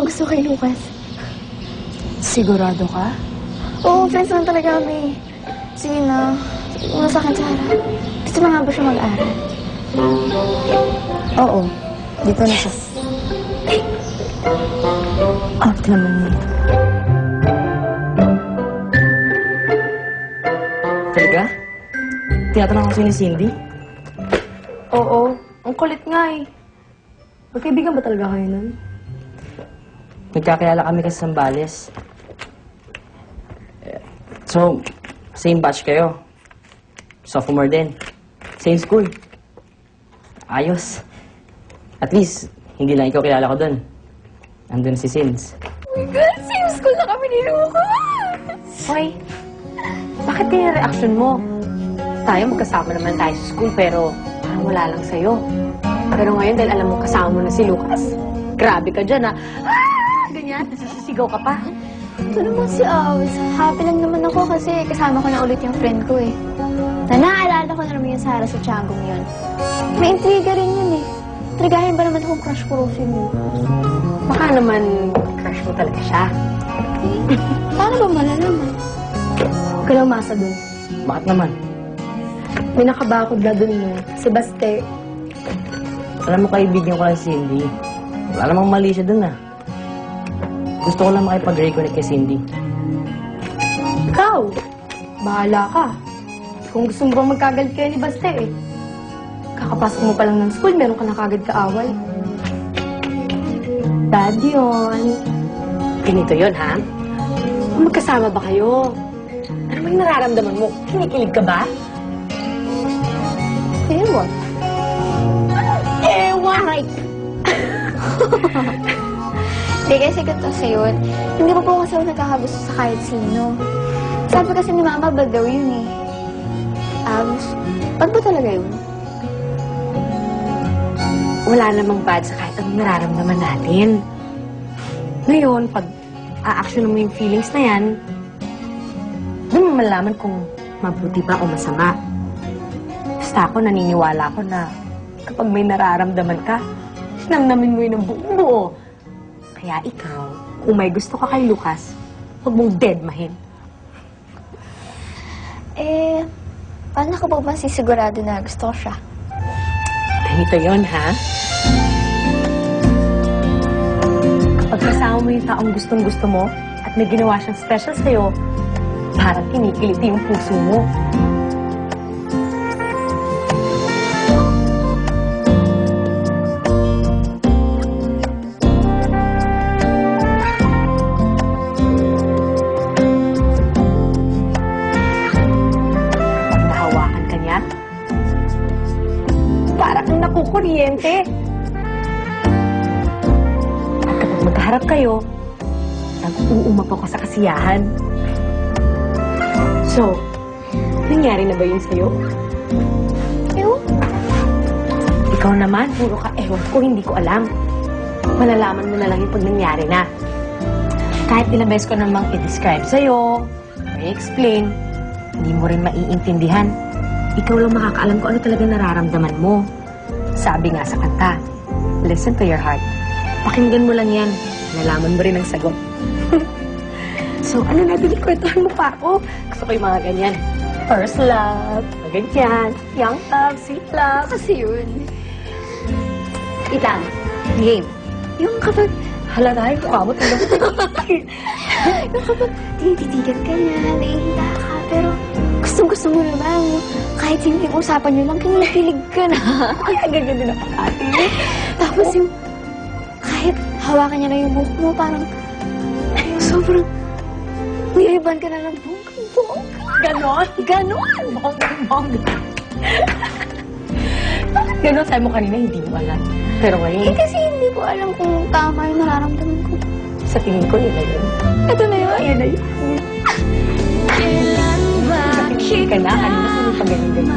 gusto kay Lucas. Sigurado ka? Oo, friends naman talaga kami. Sige na. Una sa akin, Sarah. Gusto mo nga ba siya mag-aaral? Oo. Dito na siya. Ate naman niya. Talaga? Tinatanong ko ni Cindy? Oo. Ang kulit nga eh. Magkaibigan ba talaga kayo nun? Nagkakilala kami kasi sa Zambales. So, same batch kayo. Sophomore din. Same school. Ayos. At least, hindi lang ikaw kilala ko dun. Andun si Sins. Oh my God, same school na kami ni Lucas! Hoy, bakit kaya reaction mo? Tayo magkasama naman tayo sa school pero parang wala lang sa'yo. Pero ngayon dahil alam mo kasama mo na si Lucas, grabe ka dyan ganyan, nasisigaw ka pa. Ito naman si Aws. Happy lang naman ako kasi kasama ko na ulit yung friend ko eh. Naalala ko na naman yung Sarah sa Tiangong yun. May intriga rin yun eh. Trigahin ba naman akong crush ko si Lucas? Baka naman crush mo talaga siya. Paano ba malalaman? Huwag ka lang masa dun. Bakit naman? May nakabakod na dun no, si Baste. Alam mo, kaibigan ko lang si Cindy. Wala namang mali siya dun Gusto ko lang makipag-reconnect kay Cindy. Ikaw, bahala ka. Kung gusto mo bang magkagalit kayo ni Baste eh. Kakapasok mo pa lang ng school, meron ka na kagad kaaway. Bad yun. Ganito yun, ha? Kung magkasama ba kayo? Ano ba yung nararamdaman mo? Kinikilig ka ba? Ewan. Ewan! Right. Hindi kasi kasi yun. Hindi ko po kasi ako nagkakagusto sa kahit sino. Sabi kasi ni Mama, bad daw yun eh. Bad ba talaga yun? Wala namang bad sa kahit anong nararamdaman natin. Ngayon, pag a-action mo yung feelings na yan, doon mo malaman kung mabuti ba o masama. Basta ako, naniniwala ko na kapag may nararamdaman ka, sinamnamin mo yun ng buong buo. Kaya ikaw, kung may gusto ka kay Lucas, huwag mong deadmahin. Paano ka ba masisigurado na gusto ko siya? Ganito yun, ha? Kapag kasama mo yung taong gustong-gusto mo at may ginawa siyang special sa'yo, parang kinikiliti yung puso mo. Pag nahawakan ka niya, parang nakukuryente. At kapag magkaharap kayo, nag-uumap ako sa kasiyahan. So, nangyari na ba yun sa'yo? Ewan. Ikaw naman, puro ka ewan ko, hindi ko alam. Malalaman mo na lang yung pag nangyari na. Kahit ilang beses ko namang i-describe sa'yo, i-explain, hindi mo rin maiintindihan. Ikaw lang makakaalam kung ano talaga nararamdaman mo. Sabi nga sa kanta, listen to your heart. Pakinggan mo lang yan, nalaman mo rin ang sagot. So, ano na, kwentuhan mo pa ako. Gusto ko yung mga ganyan. First love, mga ganyan. Young love, sweet love. Kasi yun. Itang, game. Yung kapag, Hala na, yung mukha mo tulog. yung kapag tinititigan ka niya, naiinda ka, pero gustong-gusto mo naman. Kahit simpleng usapan niyo lang, kinikilig ka na. Ay, ang ganda din ang ate. Tapos yung, kahit hawakan niya na yung buhok mo, parang, sobrang, niyaiban ka na ng bonggang-bongga. Ganon? Ganon! Bonggang-bongga. Bakit ganon? Sabi mo kanina, hindi mo alam. Pero ngayon, Kasi hindi ko alam kung tama yung nararamdaman ko. sa tingin ko, yun na yun. Ito na yun. Ayan na yun. Kailan ba Ka na, kanina ko yung pag-ganyan.